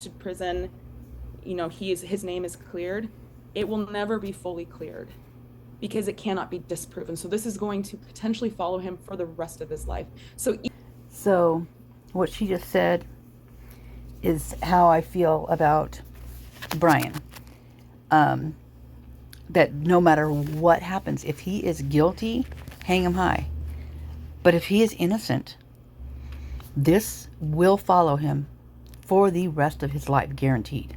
to prison, his name is cleared, it will never be fully cleared because it cannot be disproven. So this is going to potentially follow him for the rest of his life. So what she just said is how I feel about Brian. That no matter what happens, if he is guilty, hang him high. But if he is innocent, this will follow him for the rest of his life, guaranteed.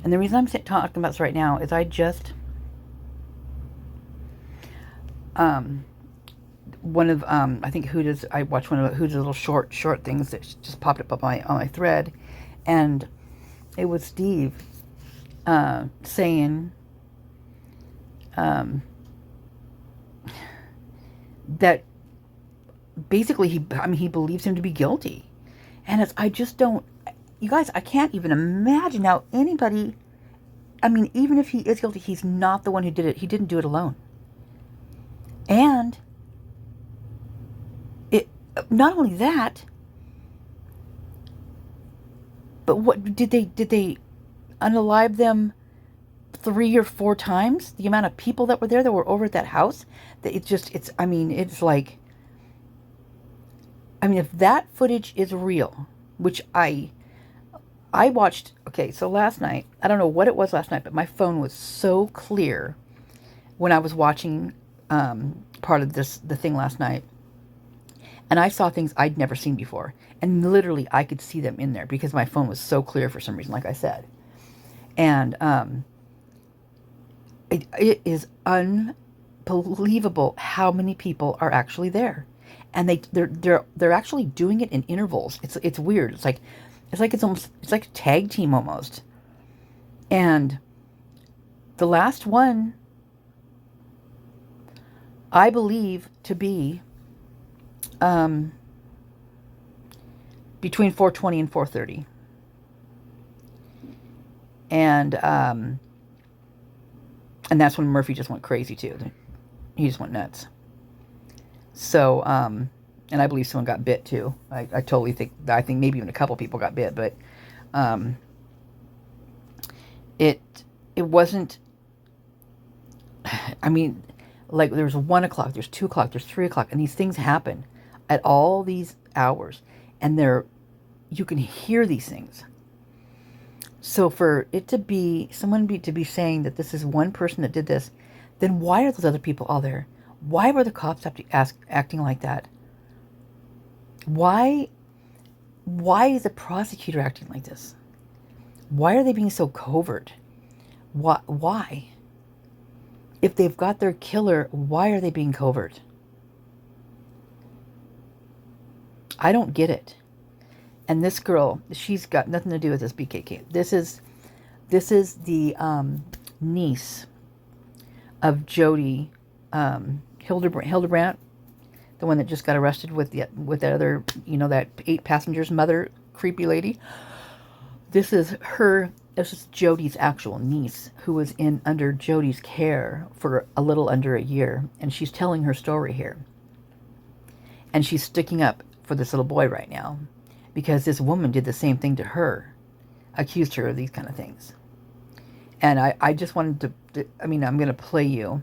And the reason I'm talking about this right now is I just, one of, I think I watched one of Huda's little short things that just popped up on my thread, and it was Steve saying that basically he believes him to be guilty. And I just don't, you guys, I can't even imagine how anybody, even if he is guilty, he's not the one who did it. He didn't do it alone. And not only that, but what did they unalive them 3 or 4 times? The amount of people that were over at that house, that it's like, if that footage is real, which I watched, okay, so last night, I don't know what it was last night, but my phone was so clear when I was watching part of the thing last night, and I saw things I'd never seen before, and literally I could see them in there because my phone was so clear for some reason, like I said. And it is unbelievable how many people are actually there. And they're actually doing it in intervals. It's weird. It's like a tag team almost. And the last one, I believe to be between 4:20 and 4:30. And that's when Murphy just went crazy too. He just went nuts. So, and I believe someone got bit too. I totally think maybe even a couple people got bit, but it wasn't, like there's 1 o'clock, there's 2 o'clock, there's 3 o'clock, and these things happen at all these hours, and you can hear these things. So for it to be, to be saying that this is one person that did this, then why are those other people all there? Why were the cops acting like that? Why is the prosecutor acting like this? Why are they being so covert? Why? If they've got their killer, why are they being covert? I don't get it. And this girl, she's got nothing to do with this BKK. This is the niece of Jody Hildebrandt, the one that just got arrested with that other, that 8 passengers mother, creepy lady. This is Jody's actual niece, who was under Jody's care for a little under a year, and she's telling her story here. And she's sticking up for this little boy right now, because this woman did the same thing to her, accused her of these kind of things. And I just wanted to, I'm going to play you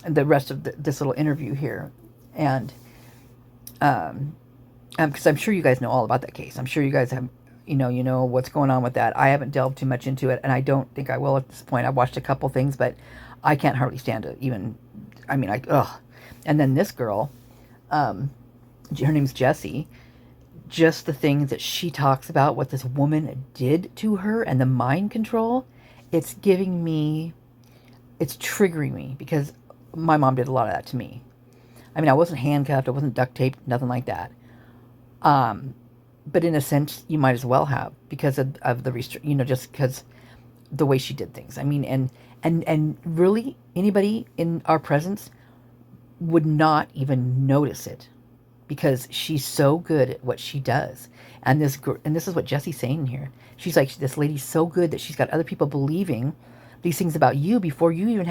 the rest of this little interview here. And because I'm sure you guys know all about that case. I'm sure you guys have, you know what's going on with that. I haven't delved too much into it, and I don't think I will at this point. I watched a couple things, but I can't hardly stand to even, ugh. And then this girl, her name's Jessie. Just the things that she talks about, what this woman did to her, and the mind control, it's triggering me, because my mom did a lot of that to me. I wasn't handcuffed, I wasn't duct taped, nothing like that. But in a sense, you might as well have, because of the just because the way she did things. And really, anybody in our presence would not even notice it, because she's so good at what she does. And this is what Jessie's saying here. She's like, this lady's so good that she's got other people believing these things about you before you even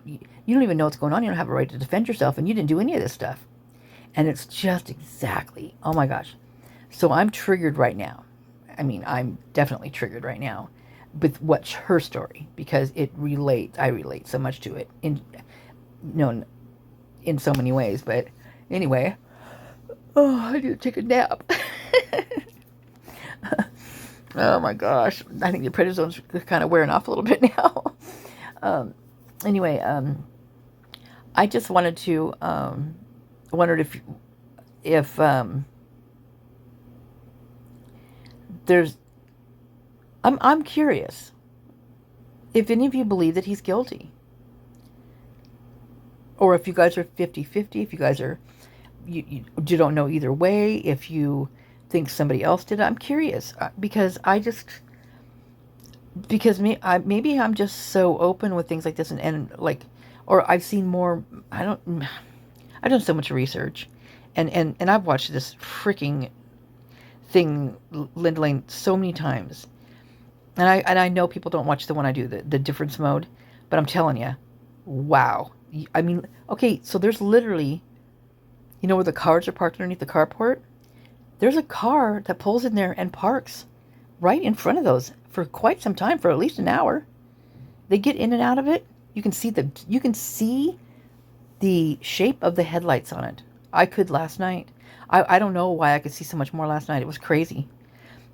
you don't even know what's going on. You don't have a right to defend yourself, and you didn't do any of this stuff. And it's just exactly, oh my gosh. So I'm triggered right now. I mean, I'm definitely triggered right now with what's her story because it relates. I relate so much to it in, you know, in so many ways. But anyway, oh, I need to take a nap. Oh my gosh, I think the prednisone's kind of wearing off a little bit now. um, anyway, I just wanted to wondered if there's I'm curious if any of you believe that he's guilty, or if you guys are 50-50, if you guys are you don't know either way, if you think somebody else did it. I'm curious because maybe I'm just so open with things like this and like, or I've seen more. I've done so much research, and I've watched this freaking thing, Linda Lane, so many times, and I know people don't watch the one I do, the difference mode, but I'm telling you, wow. I mean, okay, so there's literally, where the cars are parked underneath the carport. There's a car that pulls in there and parks right in front of those for quite some time, for at least an hour. They get in and out of it. You can see the shape of the headlights on it. I could last night. I don't know why I could see so much more last night. It was crazy.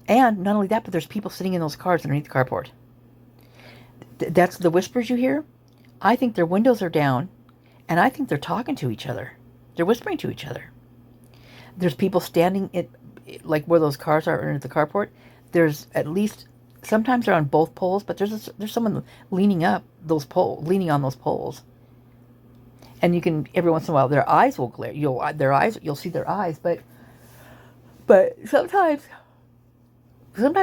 And not only that, but there's people sitting in those cars underneath the carport. That's the whispers you hear. I think their windows are down, and I think they're talking to each other. They're whispering to each other. There's people standing like where those cars are underneath the carport. There's at least, sometimes they're on both poles, but there's someone leaning on those poles. And you can, every once in a while, their eyes will glare. You'll see their eyes, but sometimes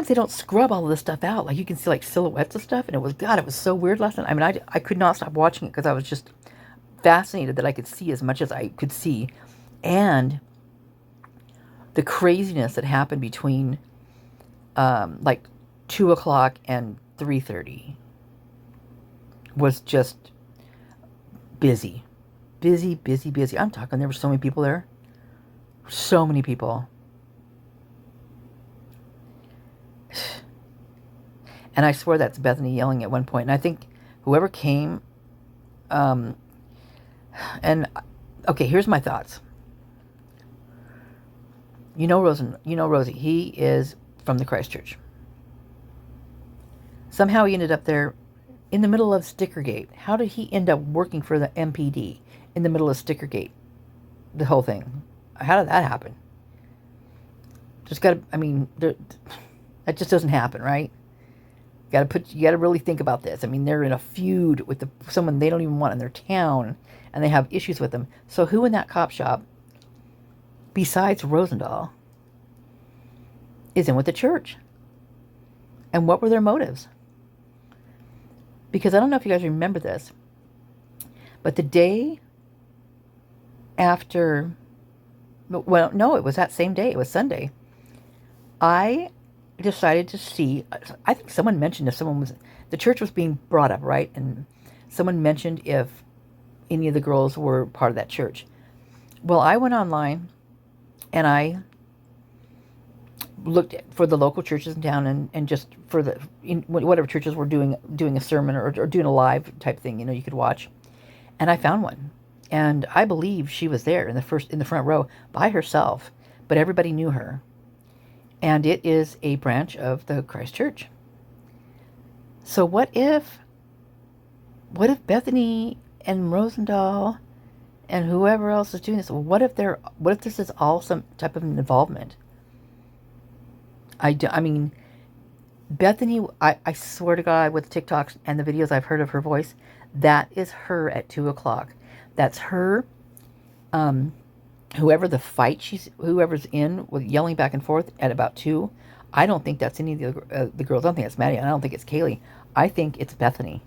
they don't scrub all of this stuff out. Like you can see like silhouettes of stuff, and it was so weird last night. I mean, I could not stop watching it because I was just fascinated that I could see as much as I could see, and the craziness that happened between like 2:00 and 3:30 was just busy. I'm talking, there were so many people there. So many people. And I swear that's Bethany yelling at one point. And I think whoever came, and okay, here's my thoughts. Rosie, he is from the Christ Church. Somehow he ended up there in the middle of Stickergate. How did he end up working for the MPD in the middle of Stickergate? The whole thing. How did that happen? That just doesn't happen, right? You gotta really think about this. I mean, they're in a feud with someone they don't even want in their town, and they have issues with them. So who in that cop shop, besides Rosendahl, is in with the church? And what were their motives? Because I don't know if you guys remember this, but the day after, well, no, it was that same day. It was Sunday. I decided to see, I think someone mentioned the church was being brought up, right? And someone mentioned if any of the girls were part of that church. Well, I went online and I looked for the local churches in town and just for whatever churches were doing a sermon or doing a live type thing, you could watch. And I found one. And I believe she was there in the front row by herself, but everybody knew her. And it is a branch of the Christ Church. So what if Bethany and Rosendahl and whoever else is doing this, what if this is all some type of involvement? I mean, Bethany, I swear to God, with TikToks and the videos I've heard of her voice, that is her at 2:00. That's her. Whoever's in with yelling back and forth at about 2. I don't think that's any of the girls. I don't think it's Maddie, and I don't think it's Kaylee. I think it's Bethany,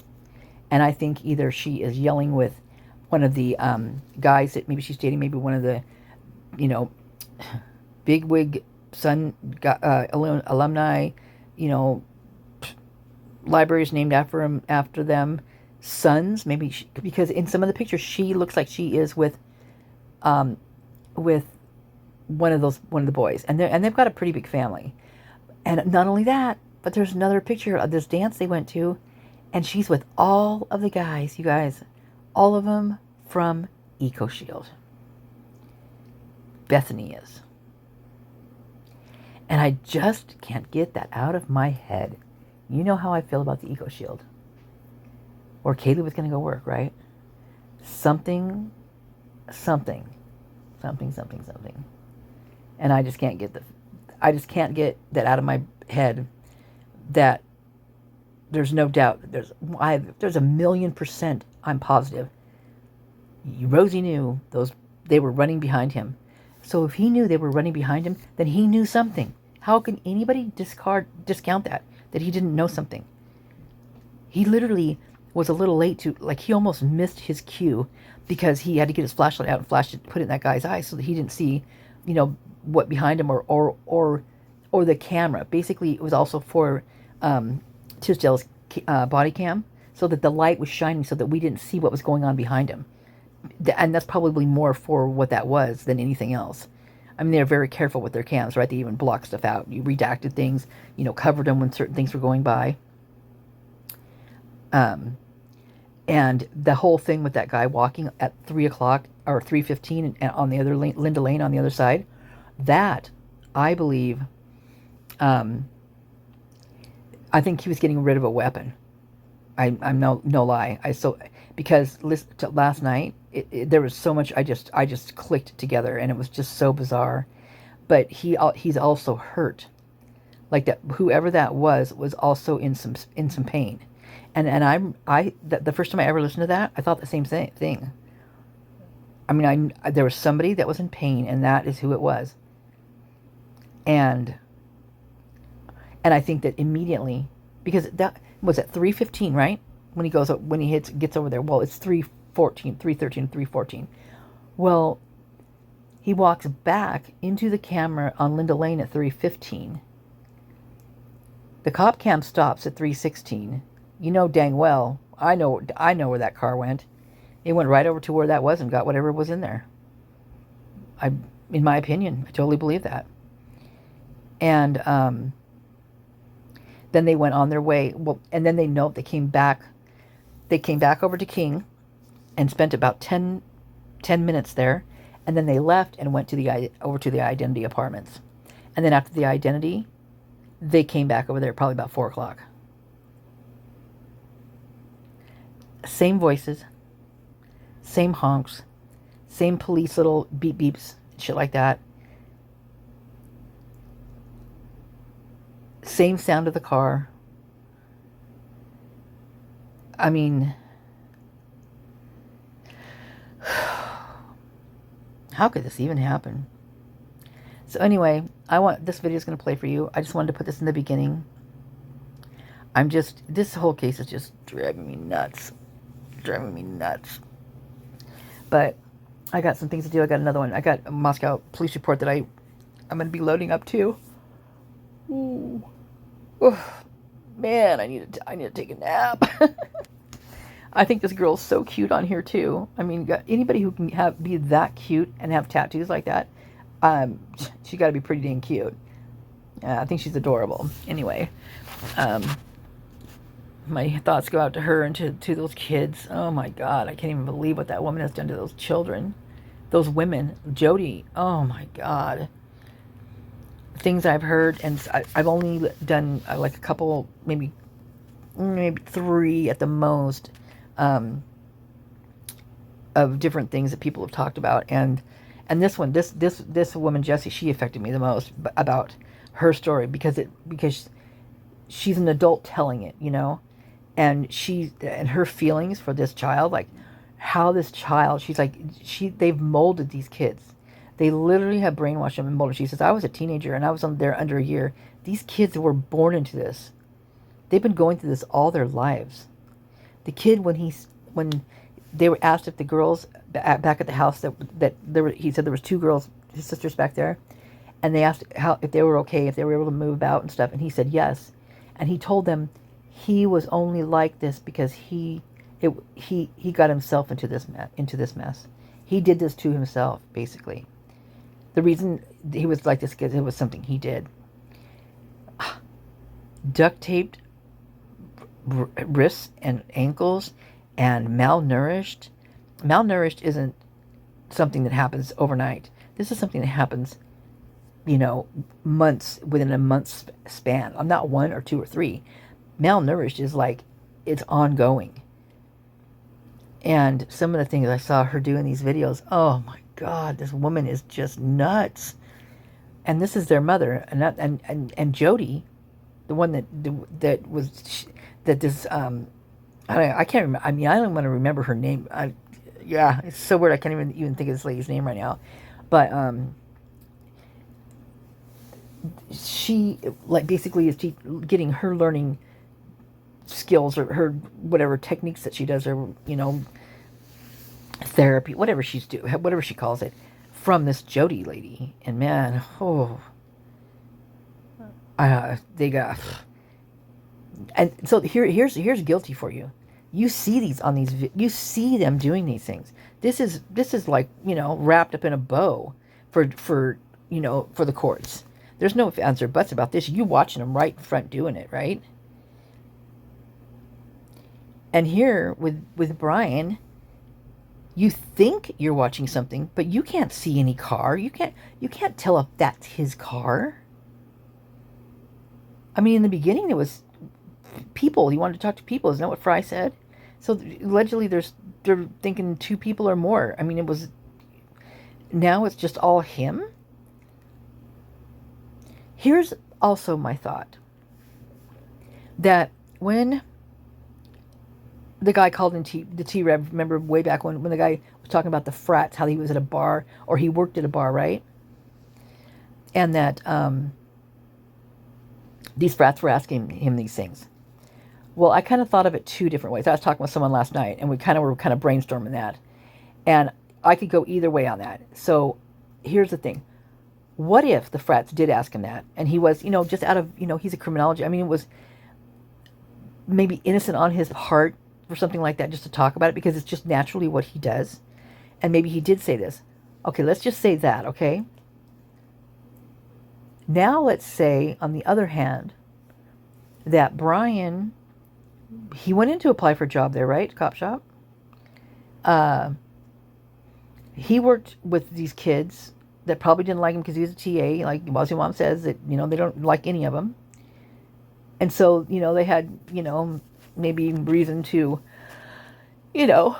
and I think either she is yelling with one of the guys that maybe she's dating, maybe one of the, bigwig son alumni, libraries named after them, sons. Maybe because in some of the pictures she looks like she is with one of the boys, and they've got a pretty big family. And not only that, but there's another picture of this dance they went to, and she's with all of the guys, you guys, all of them from EcoShield. Bethany is. And I just can't get that out of my head. You know how I feel about the EcoShield. Or Kaylee was going to go work, right? Something. And I just can't get that out of my head that there's no doubt. There's a 1,000,000%, I'm positive. Rosie knew they were running behind him. So if he knew they were running behind him, then he knew something. How can anybody discount that he didn't know something? He literally was a little late he almost missed his cue because he had to get his flashlight out and put it in that guy's eye so that he didn't see, what behind him or the camera. Basically, it was also for Tisdale's body cam, so that the light was shining so that we didn't see what was going on behind him. And that's probably more for what that was than anything else. I mean, they're very careful with their cams, right? They even blocked stuff out. You redacted things, covered them when certain things were going by. And the whole thing with that guy walking at 3 o'clock or 3:15 and on the other lane, Linda Lane on the other side, that I believe, I think he was getting rid of a weapon. I'm no lie. Because last night there was so much I just clicked together, and it was just so bizarre. But he's also hurt, like that. Whoever that was also in some pain, and the first time I ever listened to that, I thought the same thing. I mean, there was somebody that was in pain, and that is who it was. And I think that immediately, because that was at 3:15, right? When he gets over there. Well, it's 3:13, 3:14. Well, he walks back into the camera on Linda Lane at 3:15. The cop cam stops at 3:16. You know dang well, I know where that car went. It went right over to where that was and got whatever was in there. In my opinion, I totally believe that. And then they went on their way. Well, and then they came back. They came back over to King and spent about 10 minutes there, and then they left and went over to the Identity apartments. And then after the Identity, they came back over there probably about 4 o'clock. Same voices, same honks, same police little beep beeps, shit like that. Same sound of the car. I mean, how could this even happen? So anyway, this video is going to play for you. I just wanted to put this in the beginning. This whole case is just driving me nuts. But I got some things to do. I got another one. I got a Moscow police report that I'm going to be loading up too. Ooh. Oh, man, I need to take a nap. I think this girl's so cute on here too. I mean, anybody who can be that cute and have tattoos like that, she got to be pretty dang cute. I think she's adorable. Anyway, my thoughts go out to her and to those kids. Oh my God, I can't even believe what that woman has done to those children, those women. Jody, oh my God. Things I've heard, and I've only done like a couple, maybe 3 at the most, of different things that people have talked about, and this woman Jessie, she affected me the most about her story because she's an adult telling it, and her feelings for this child, like how this child, they've molded these kids. They literally have brainwashed them and molded. She says, I was a teenager and I was there under a year. These kids were born into this. They've been going through this all their lives. The kid, when they were asked if the girls back at the house he said there was 2 girls, his sisters back there, and they asked if they were okay, if they were able to move out and stuff, and he said yes. And he told them he was only like this because he got himself into this mess. He did this to himself, basically. The reason he was like this because it was something he did. Duct taped wrists and ankles and malnourished. Malnourished isn't something that happens overnight. This is something that happens, months, within a month's span. I'm not 1 or 2 or 3. Malnourished is like it's ongoing. And some of the things I saw her do in these videos, oh my God, this woman is just nuts. And this is their mother, and Jody, the one that was that this I can't remember. I mean, I don't want to remember her name. Yeah, it's so weird. I can't even think of this lady's name right now. But she basically is getting her learning skills, or her whatever techniques that she does, or therapy, whatever whatever she calls it, from this Jody lady. And man, they got. And so here's guilty for you. You see these on these. You see them doing these things. This is like wrapped up in a bow for for the courts. There's no ifs, ands, or buts about this. You watching them right in front doing it, right? And here with Brian, you think you're watching something, but you can't see any car. You can't tell if that's his car. I mean, in the beginning, it was people. He wanted to talk to people. Isn't that what Fry said? So allegedly, they're thinking 2 people or more. I mean, now it's just all him. Here's also my thought. That when the guy called in the T-Rev, remember way back when the guy was talking about the frats, how he was at a bar, or he worked at a bar, right? And that these frats were asking him these things. Well, I kind of thought of it 2 different ways. I was talking with someone last night, and we were brainstorming that. And I could go either way on that. So here's the thing. What if the frats did ask him that, and he was, just out of, he's a criminologist. I mean, it was maybe innocent on his heart or something like that, just to talk about it, because it's just naturally what he does. And maybe he did say this. Okay, let's just say that, okay? Now let's say, on the other hand, that Brian, he went in to apply for a job there, right? Cop shop. He worked with these kids that probably didn't like him because he was a TA, like Wazzy Mom says, that, they don't like any of them. And so, they had, maybe reason to, do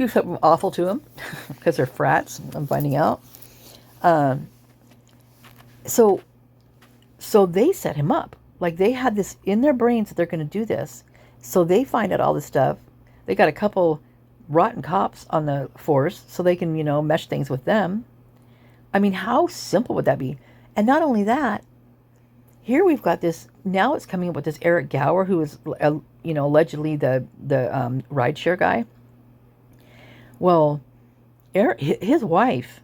something awful to him because they're frats, I'm finding out. So they set him up. Like, they had this in their brains that they're going to do this. So they find out all this stuff. They got a couple rotten cops on the force so they can, mesh things with them. I mean, how simple would that be? And not only that, here we've got this, now it's coming up with this Eric Gower, who is, allegedly the rideshare guy. Well, Eric, his wife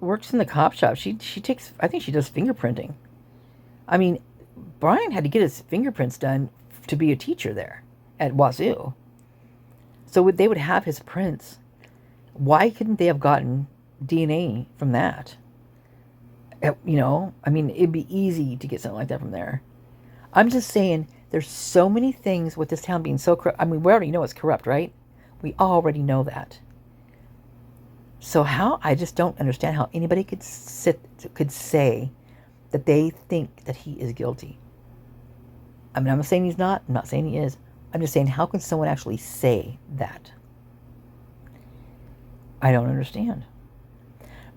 works in the cop shop. She takes, I think she does fingerprinting. I mean, Brian had to get his fingerprints done to be a teacher there at Wazoo. So they would have his prints. Why couldn't they have gotten DNA from that? I mean, it'd be easy to get something like that from there. I'm just saying, there's so many things with this town being so corrupt. I mean, we already know it's corrupt, right? We already know that. So I just don't understand how anybody could say that they think that he is guilty. I mean, I'm not saying he's not. I'm not saying he is. I'm just saying, how can someone actually say that? I don't understand.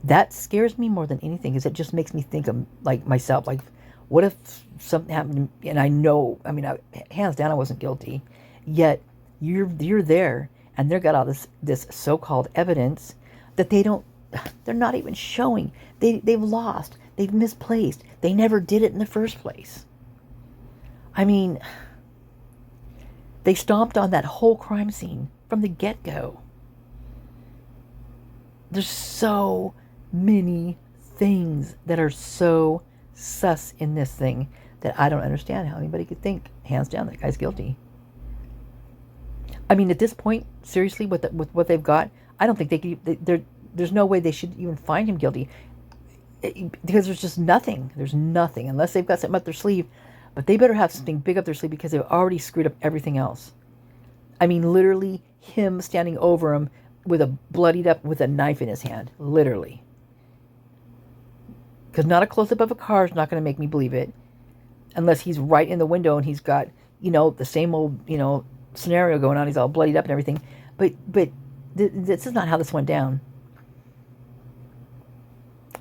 That scares me more than anything, because it just makes me think of, like, myself. Like, what if something happened, and I know, I mean, hands down, I wasn't guilty. Yet, you're there, and they've got all this so-called evidence that they're not even showing. They've lost. They've misplaced. They never did it in the first place. I mean, they stomped on that whole crime scene from the get-go. There's so many things that are so sus in this thing that I don't understand how anybody could think, hands down, that guy's guilty. I mean, at this point, seriously, with what they've got, I don't think they could. There's no way they should even find him guilty. because there's just nothing. There's nothing unless they've got something up their sleeve. But they better have something big up their sleeve because they've already screwed up everything else. I mean, literally, him standing over him with a bloodied up with a knife in his hand, literally. Because not a close up of a car is not going to make me believe it, unless he's right in the window and he's got, the same old, scenario going on. He's all bloodied up and everything. But this is not how this went down.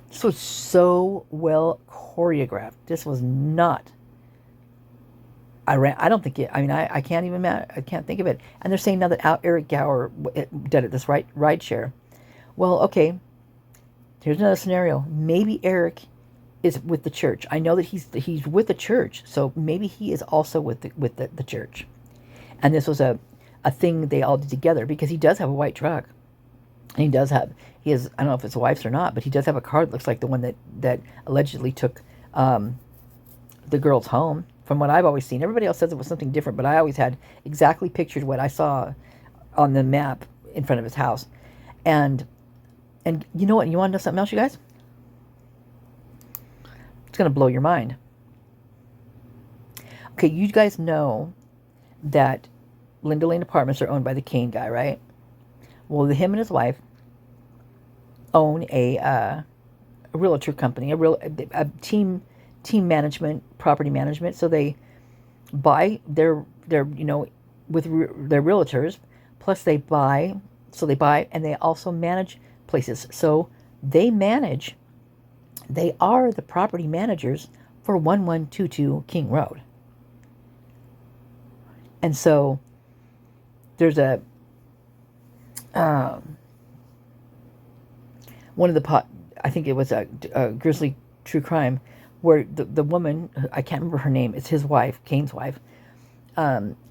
This was so well choreographed. This was not. I don't think it. I mean, I can't even. I can't think of it. And they're saying now that Eric Gower did it. This ride share. Well, okay. Here's another scenario. Maybe Eric is with the church. I know that he's with the church, so maybe he is also with the church. And this was a thing they all did together because he does have a white truck. And he has, I don't know if it's wife's or not, but he does have a car that looks like the one that allegedly took the girls home. From what I've always seen. Everybody else says it was something different, but I always had exactly pictured what I saw on the map in front of his house. And you know what? You want to know something else, you guys? It's going to blow your mind. Okay, you guys know that Linda Lane Apartments are owned by the Kane guy, right? Well, him and his wife own a realtor company, a team management, property management. So they buy their with their realtors, plus they buy and they also manage places. So they are the property managers for 1122 King Road. And so there's a one of the I think it was a Grizzly True Crime, where the woman, I can't remember her name, it's his wife, Kane's wife,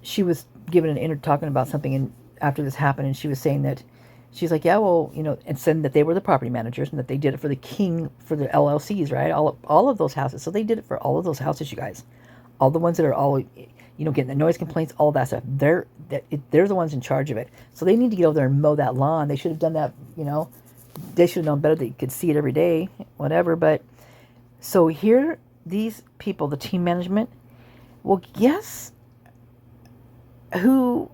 she was given an interview talking about something, and after this happened, and she was saying that, she's like, yeah, well, and saying that they were the property managers, and that they did it for the King, for the LLCs, right, all of those houses, so they did it for all of those houses, you guys, all the ones that are all, getting the noise complaints, all that stuff, they're the ones in charge of it, so they need to get over there and mow that lawn. They should have done that, they should have known better, they could see it every day, whatever, but so here, these people, the team management, well, guess who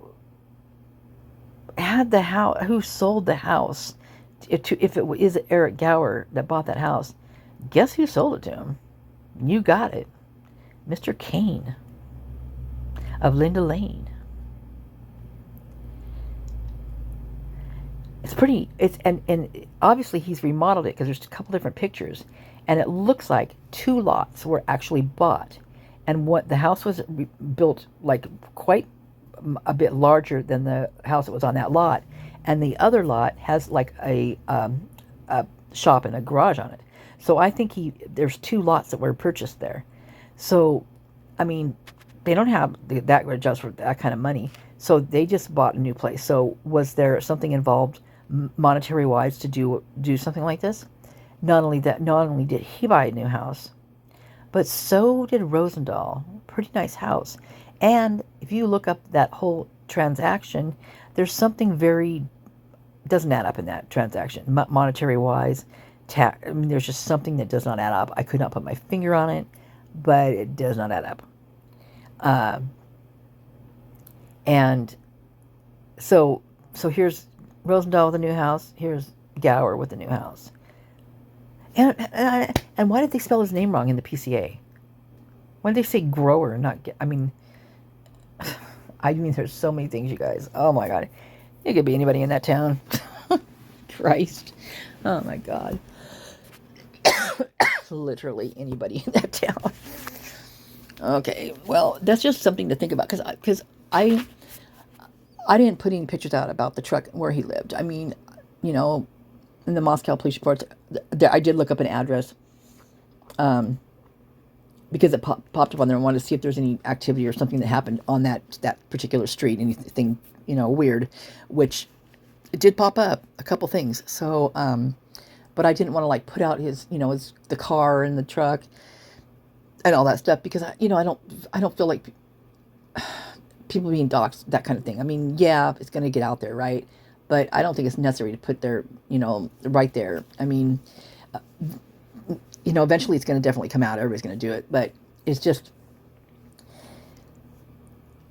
had the house, who sold the house, if it is Eric Gower that bought that house, guess who sold it to him? You got it. Mr. Kane of Linda Lane. And obviously he's remodeled it because there's a couple different pictures. And it looks like 2 lots were actually bought. And what the house was built like quite a bit larger than the house that was on that lot. And the other lot has like a shop and a garage on it. So I think there's 2 lots that were purchased there. So, I mean, they don't have that much just for that kind of money. So they just bought a new place. So was there something involved monetary wise to do something like this? Not only did he buy a new house, but so did Rosendahl. Pretty nice house. And if you look up that whole transaction, there's something doesn't add up in that transaction, monetary wise. I mean, there's just something that does not add up. I could not put my finger on it, but it does not add up. And so here's Rosendahl with a new house. Here's Gower with a new house. And why did they spell his name wrong in the PCA? Why did they say grower, not I mean, there's so many things, you guys. Oh my God. It could be anybody in that town. Christ. Oh my God. Literally anybody in that town. Okay, well, that's just something to think about, because I didn't put any pictures out about the truck where he lived. I mean, in the Moscow police reports, I did look up an address, because it popped up on there. I wanted to see if there's any activity or something that happened on that particular street, anything, weird, which it did pop up, a couple things. So, but I didn't want to put out the car and the truck and all that stuff, because I don't feel like people being doxxed, that kind of thing. I mean, yeah, it's going to get out there, right? But I don't think it's necessary to put there, right there. I mean, you know, eventually it's going to definitely come out. Everybody's going to do it, but it's just,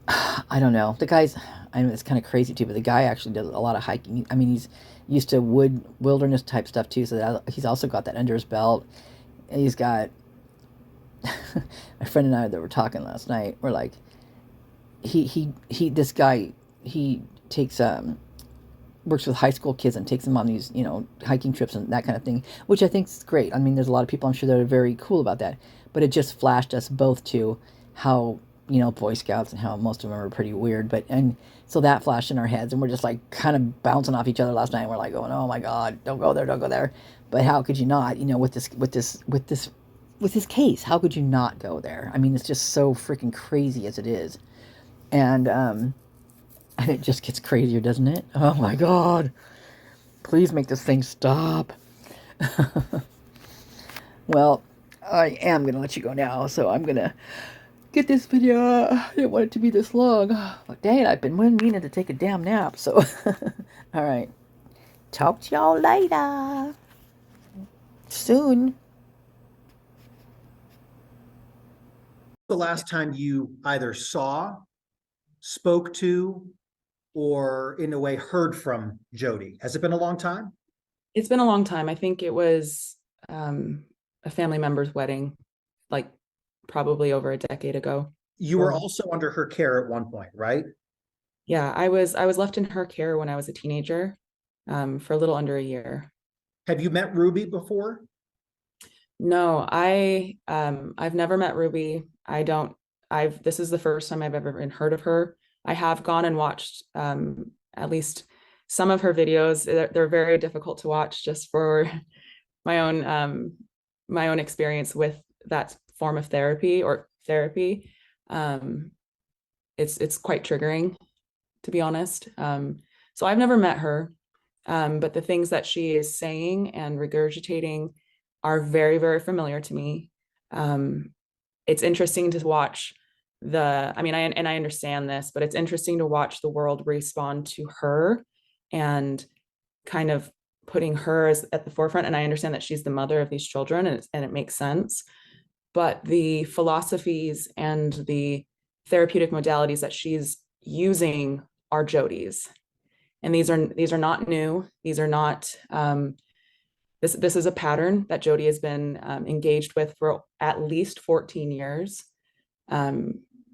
I don't know. The guy's, I mean, it's kind of crazy too, but the guy actually does a lot of hiking. I mean, he's used to wilderness type stuff too, so he's also got that under his belt. And he's got, my friend and I that were talking last night, we're like, this guy, he takes, works with high school kids and takes them on these, you know, hiking trips and that kind of thing, which I think is great. I mean, there's a lot of people I'm sure that are very cool about that, but it just flashed us both to how, you know, Boy Scouts and how most of them are pretty weird. But, and so that flashed in our heads, and we're just like kind of bouncing off each other last night. And we're like going, oh my God, don't go there, don't go there. But how could you not, you know, with this case, how could you not go there? I mean, it's just so freaking crazy as it is. And it just gets crazier, doesn't it? Oh my God. Please make this thing stop. Well, I am going to let you go now, so I'm going to get this video. I didn't want it to be this long. But dang it, I've been meaning to take a damn nap, so. All right. Talk to y'all later. Soon. The last time you either saw, spoke to, or in a way heard from Jody? Has it been a long time? It's been a long time. I think it was a family member's wedding, like probably over a decade ago. You were also under her care at one point, right? Yeah, I was left in her care when I was a teenager, for a little under a year. Have you met Ruby before? No, I've never met Ruby. This is the first time I've ever even heard of her. I have gone and watched at least some of her videos. They're very difficult to watch just for my own experience with that form of therapy or therapy. It's quite triggering, to be honest. So I've never met her, but the things that she is saying and regurgitating are very, very familiar to me. It's interesting to watch I understand this, but it's interesting to watch the world respond to her and kind of putting her at the forefront. And I understand that she's the mother of these children, and it makes sense. But the philosophies and the therapeutic modalities that she's using are Jody's. And these are not new. These are not, this is a pattern that Jody has been engaged with for at least 14 years.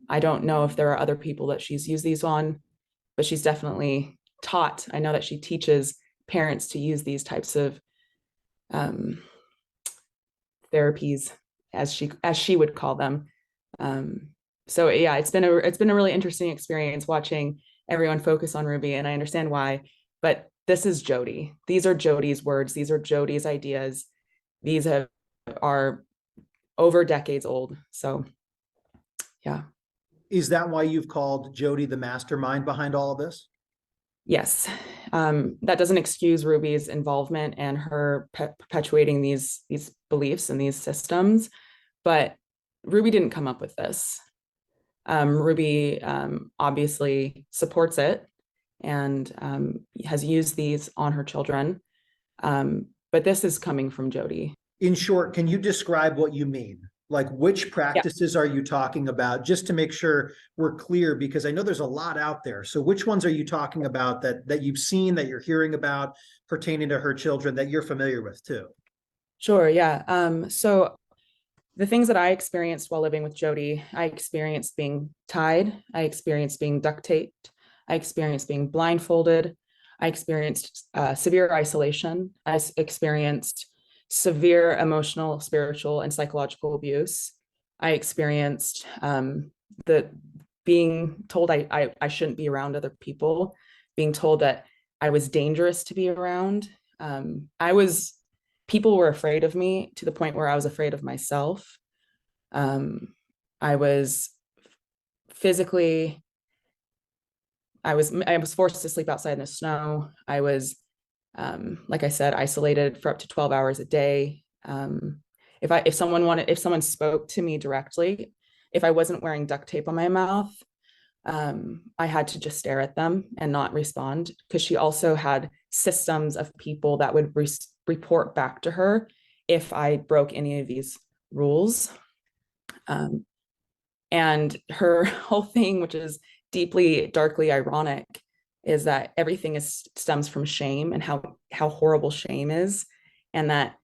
I don't know if there are other people that she's used these on, but she's definitely taught. I know that she teaches parents to use these types of therapies, as she would call them. So yeah, it's been a really interesting experience watching everyone focus on Ruby, and I understand why. But this is Jody. These are Jody's words. These are Jody's ideas. These are over decades old. So yeah. Is that why you've called Jody the mastermind behind all of this? Yes. That doesn't excuse Ruby's involvement and her perpetuating these beliefs and these systems, but Ruby didn't come up with this. Ruby obviously supports it and has used these on her children, but this is coming from Jody. In short, can you describe what you mean? Like, which practices are you talking about, just to make sure we're clear, because I know there's a lot out there. So which ones are you talking about that you've seen, that you're hearing about pertaining to her children, that you're familiar with too? Sure, yeah. So the things that I experienced while living with Jody, I experienced being tied, I experienced being duct taped, I experienced being blindfolded, I experienced severe isolation, I experienced severe emotional, spiritual, and psychological abuse. I experienced the being told I shouldn't be around other people, being told that I was dangerous to be around. People were afraid of me to the point where I was afraid of myself. I was physically, I was forced to sleep outside in the snow. I was, like I said, isolated for up to 12 hours a day. If someone spoke to me directly, if I wasn't wearing duct tape on my mouth, I had to just stare at them and not respond, because she also had systems of people that would report back to her if I broke any of these rules. And her whole thing, which is deeply, darkly ironic, is that everything stems from shame, and how horrible shame is, and that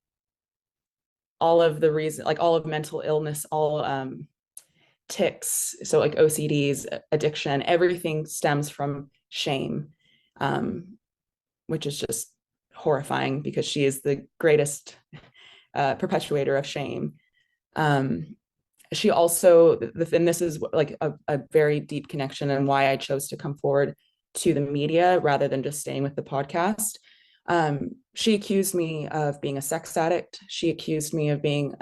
all of the reason, like all of mental illness, all tics, so like OCDs, addiction, everything stems from shame, which is just horrifying because she is the greatest perpetuator of shame. She also, and this is like a very deep connection and why I chose to come forward to the media rather than just staying with the podcast. She accused me of being a sex addict. She accused me of being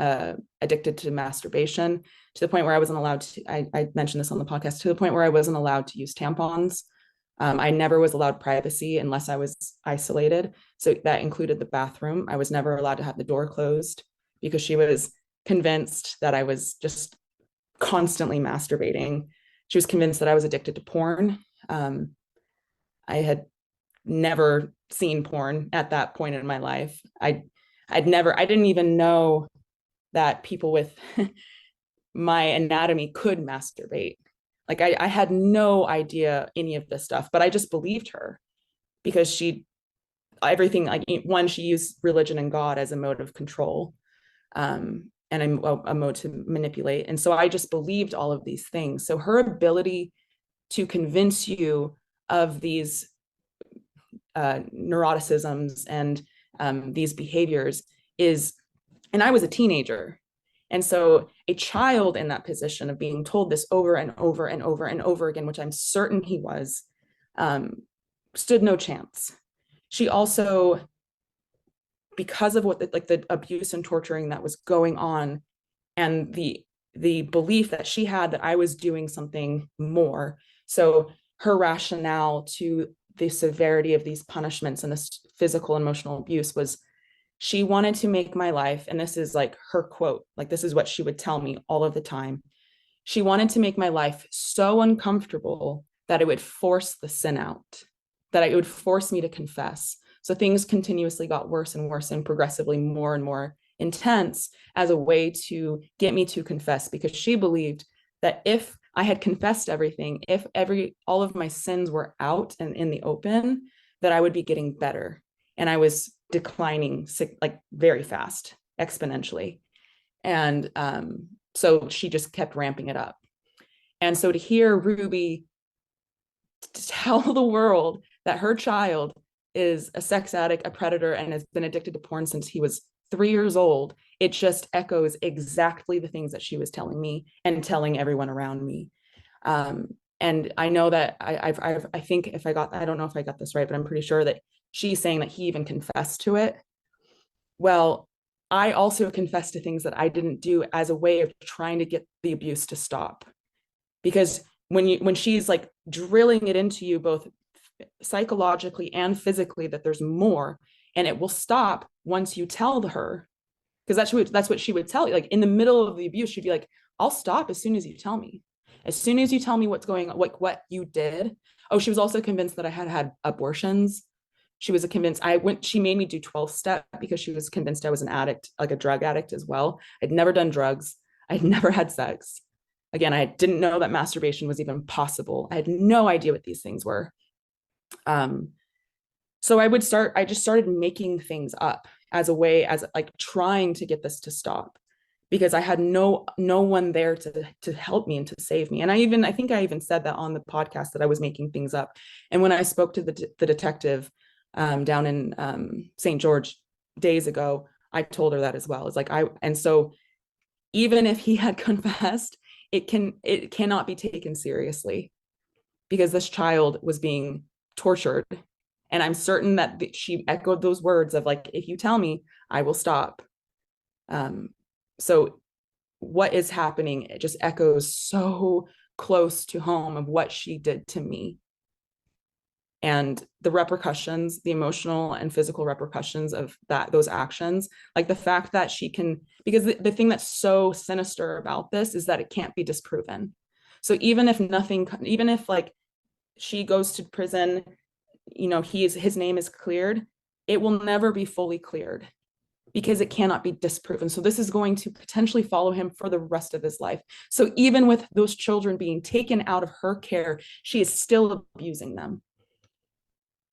addicted to masturbation, to the point where I wasn't allowed to, I mentioned this on the podcast, to the point where I wasn't allowed to use tampons. I never was allowed privacy unless I was isolated. So that included the bathroom. I was never allowed to have the door closed because she was convinced that I was just constantly masturbating. She was convinced that I was addicted to porn. I had never seen porn at that point in my life. I didn't even know that people with my anatomy could masturbate. Like I had no idea any of this stuff, but I just believed her because everything, like one, she used religion and God as a mode of control. And a mode to manipulate. And so I just believed all of these things. So her ability to convince you of these neuroticisms and these behaviors is, and I was a teenager. And so a child in that position of being told this over and over and over and over again, which I'm certain he was, stood no chance. She also, because of what the abuse and torturing that was going on, and the belief that she had that I was doing something more. So her rationale to the severity of these punishments and this physical and emotional abuse was, she wanted to make my life, and this is like her quote, like this is what she would tell me all of the time. She wanted to make my life so uncomfortable that it would force the sin out, that it would force me to confess. So things continuously got worse and worse and progressively more and more intense as a way to get me to confess, because she believed that if I had confessed everything, if all of my sins were out and in the open, that I would be getting better. And I was declining like very fast, exponentially. And so she just kept ramping it up. And so to hear Ruby tell the world that her child is a sex addict, a predator, and has been addicted to porn since he was 3 years old, it just echoes exactly the things that she was telling me and telling everyone around me. And I know that I think if I don't know if I got this right, but I'm pretty sure that she's saying that he even confessed to it. Well, I also confessed to things that I didn't do as a way of trying to get the abuse to stop. Because when she's like drilling it into you both psychologically and physically that there's more, and it will stop once you tell her, because that's what she would tell you. Like in the middle of the abuse, she'd be like, I'll stop as soon as you tell me. As soon as you tell me what's going on, like what you did. Oh, she was also convinced that I had abortions. She was she made me do 12-step because she was convinced I was an addict, like a drug addict as well. I'd never done drugs. I'd never had sex. Again, I didn't know that masturbation was even possible. I had no idea what these things were. So I just started making things up as a way, as like trying to get this to stop, because I had no one there to help me and to save me. And I think I even said that on the podcast, that I was making things up. And when I spoke to the detective down in St. George days ago, I told her that as well. It's like and so even if he had confessed, it cannot be taken seriously, because this child was being tortured. And I'm certain that she echoed those words of like, if you tell me, I will stop. So what is happening, it just echoes so close to home of what she did to me. And the repercussions, the emotional and physical repercussions of those actions, like the fact that she can, because the thing that's so sinister about this is that it can't be disproven. So even if like she goes to prison, his name is cleared, it will never be fully cleared, because it cannot be disproven. So this is going to potentially follow him for the rest of his life. So even with those children being taken out of her care, she is still abusing them.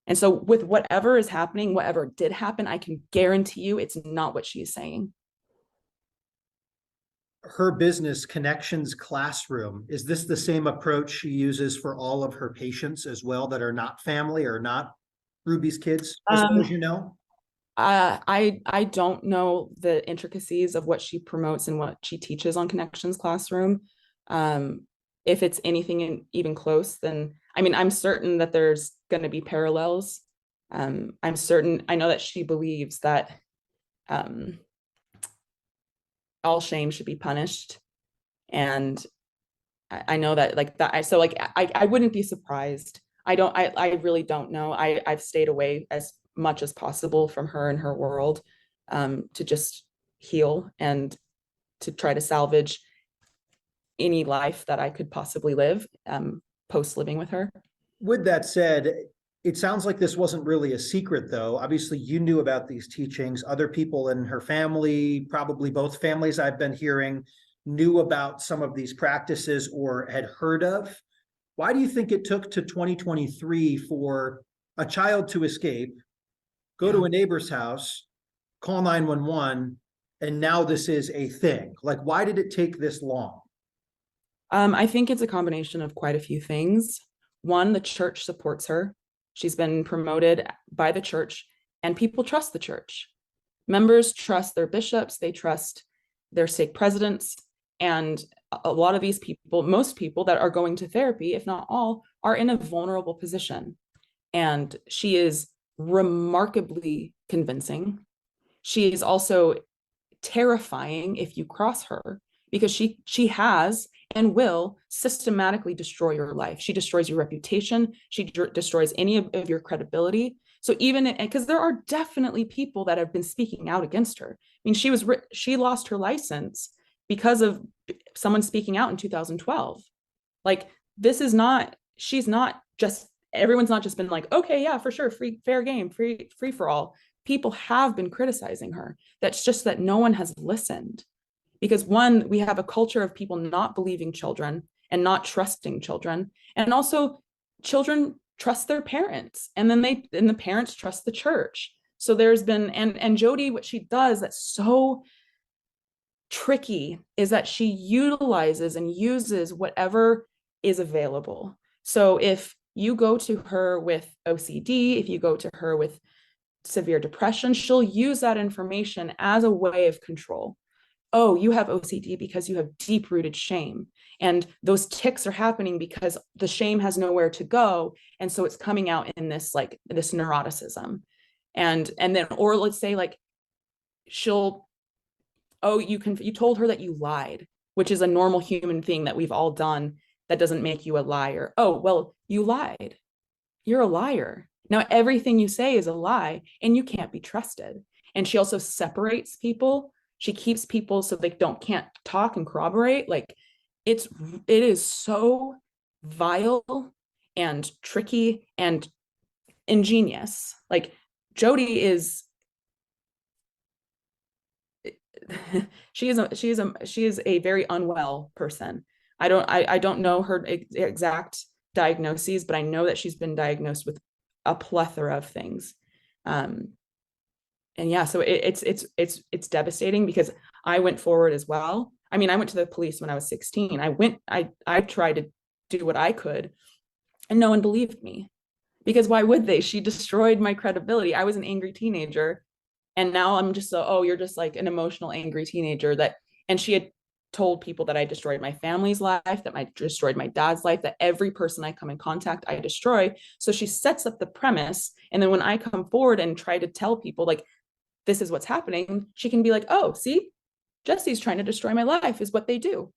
And so with whatever is happening, whatever did happen, I can guarantee you it's not what she's saying. Her business, Connections Classroom, is this the same approach she uses for all of her patients as well that are not family or not Ruby's kids, as far as you know? I don't know the intricacies of what she promotes and what she teaches on Connections Classroom. If it's anything even close, then I mean, I'm certain that there's going to be parallels. I'm certain, I know that she believes that all shame should be punished. And I know that like that, so like I wouldn't be surprised. I really don't know. I've stayed away as much as possible from her and her world, to just heal and to try to salvage any life that I could possibly live, post living with her. With that said, it sounds like this wasn't really a secret, though. Obviously, you knew about these teachings. Other people in her family, probably both families I've been hearing, knew about some of these practices or had heard of. Why do you think it took to 2023 for a child to escape, go to a neighbor's house, call 911, and now this is a thing? Like, why did it take this long? I think it's a combination of quite a few things. One, the church supports her. She's been promoted by the church, and people trust the church. Members trust their bishops, they trust their stake presidents, and a lot of these people, most people that are going to therapy, if not all, are in a vulnerable position. And she is remarkably convincing. She is also terrifying if you cross her, because she has and will systematically destroy your life. She destroys your reputation. She destroys any of your credibility. So even because there are definitely people that have been speaking out against her. I mean, she lost her license because of someone speaking out in 2012. Like, this is not, she's not just, everyone's not just been like, okay, yeah, for sure, fair game, free for all. People have been criticizing her. That's just that no one has listened. Because one, we have a culture of people not believing children and not trusting children. And also children trust their parents, and then the parents trust the church. So there's been, and Jody, what she does that's so tricky is that she utilizes and uses whatever is available. So if you go to her with OCD, if you go to her with severe depression, she'll use that information as a way of control. Oh, you have OCD because you have deep-rooted shame. And those tics are happening because the shame has nowhere to go. And so it's coming out in this neuroticism. And then, or let's say like you told her that you lied, which is a normal human thing that we've all done. That doesn't make you a liar. Oh, well, you lied. You're a liar. Now everything you say is a lie and you can't be trusted. And she also separates people. She keeps people so they can't talk and corroborate. Like it is so vile and tricky and ingenious. Like Jody is she is a very unwell person. I don't know her exact diagnoses, but I know that she's been diagnosed with a plethora of things. And yeah, so it's devastating because I went forward as well. I mean, I went to the police when I was 16. I tried to do what I could, and no one believed me, because why would they? She destroyed my credibility. I was an angry teenager, and now I'm just you're just like an emotional, angry teenager and she had told people that I destroyed my family's life, that I destroyed my dad's life, that every person I come in contact, I destroy. So she sets up the premise. And then when I come forward and try to tell people like, this is what's happening, she can be like, oh, see, Jessie's trying to destroy my life is what they do.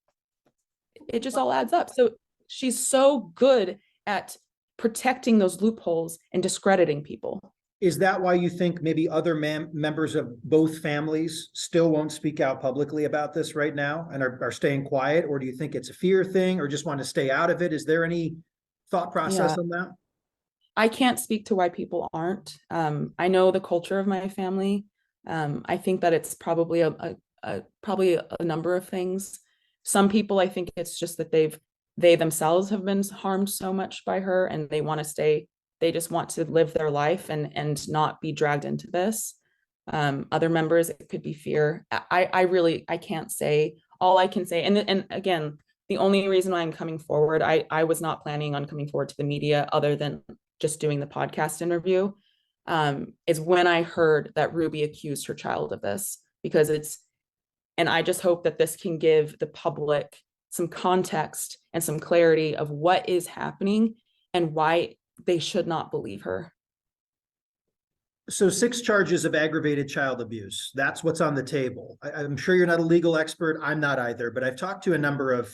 It just all adds up. So she's so good at protecting those loopholes and discrediting people. Is that why you think maybe other members of both families still won't speak out publicly about this right now and are staying quiet? Or do you think it's a fear thing or just want to stay out of it? Is there any thought process on that? I can't speak to why people aren't. I know the culture of my family. I think that it's probably probably a number of things. Some people, I think it's just that they themselves have been harmed so much by her, and they want to stay, they just want to live their life and not be dragged into this. Other members, it could be fear. I really, I can't say. All I can say, and again, the only reason why I'm coming forward, I was not planning on coming forward to the media other than just doing the podcast interview, is when I heard that Ruby accused her child of this, because and I just hope that this can give the public some context and some clarity of what is happening and why they should not believe her. So 6 charges of aggravated child abuse. That's what's on the table. I'm sure you're not a legal expert. I'm not either, but I've talked to a number of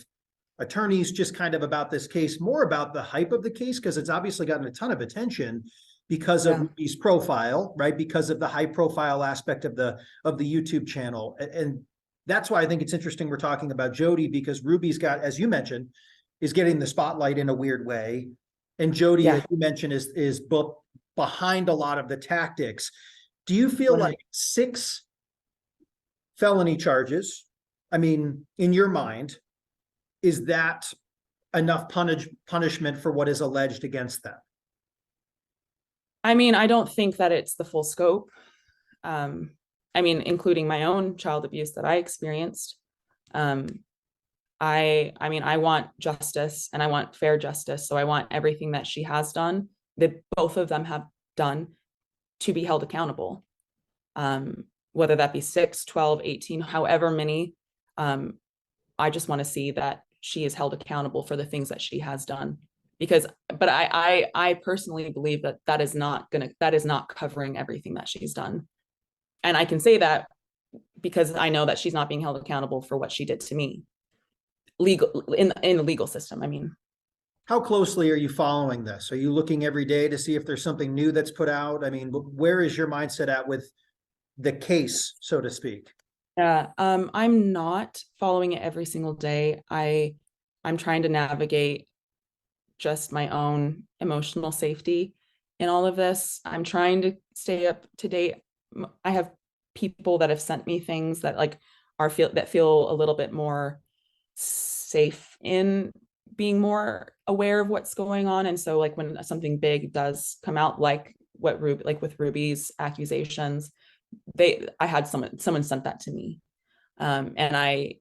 attorneys just kind of about this case, more about the hype of the case, because it's obviously gotten a ton of attention because of Ruby's profile, right? Because of the high profile aspect of the YouTube channel. And that's why I think it's interesting we're talking about Jody, because Ruby's got, as you mentioned, is getting the spotlight in a weird way. And Jody, as you mentioned, is behind a lot of the tactics. Do you feel like 6 felony charges, I mean, in your mind, is that enough punishment for what is alleged against them? I mean, I don't think that it's the full scope. I mean, including my own child abuse that I experienced. I mean, I want justice, and I want fair justice. So I want everything that she has done, that both of them have done, to be held accountable. Whether that be 6, 12, 18, however many, I just want to see that she is held accountable for the things that she has done. Because, but I personally believe that that is not covering everything that she's done. And I can say that because I know that she's not being held accountable for what she did to me, in the legal system. I mean, how closely are you following this? Are you looking every day to see if there's something new that's put out? I mean, where is your mindset at with the case, so to speak? Yeah, I'm not following it every single day. I'm trying to navigate just my own emotional safety in all of this. I'm trying to stay up to date. I have people that have sent me things that feel a little bit more safe in being more aware of what's going on. And so like when something big does come out, like with Ruby's accusations, I had someone sent that to me. And I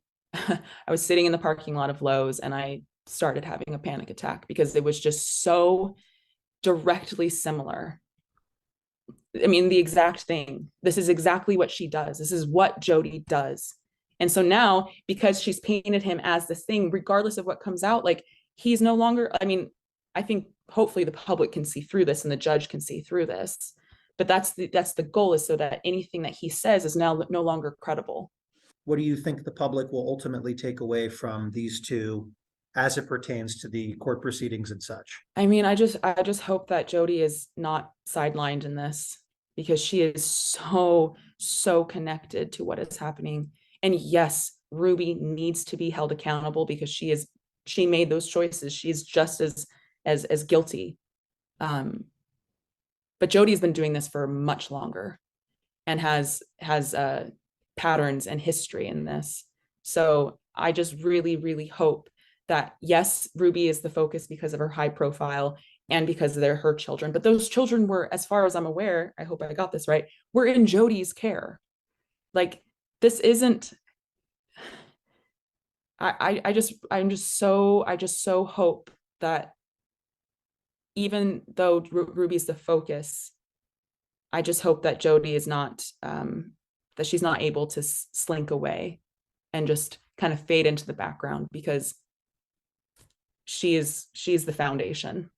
was sitting in the parking lot of Lowe's, and I started having a panic attack because it was just so directly similar. I mean, the exact thing. This is exactly what she does. This is what Jody does. And so now, because she's painted him as this thing, regardless of what comes out, like, he's no longer, I mean, I think hopefully the public can see through this and the judge can see through this. But that's the goal, is so that anything that he says is now no longer credible. What do you think the public will ultimately take away from these two as it pertains to the court proceedings and such? I mean, I just hope that Jody is not sidelined in this, because she is so connected to what is happening. And yes, Ruby needs to be held accountable because she made those choices. She's just as guilty. But Jody's been doing this for much longer and has patterns and history in this. So I just really hope that, yes, Ruby is the focus because of her high profile and because they're her children, but those children were, as far as I'm aware, I hope I got this right, were in Jody's care. Like, this isn't, I just so hope that even though Ruby's the focus, I just hope that Jody is not, that she's not able to slink away and just kind of fade into the background, because she's the foundation.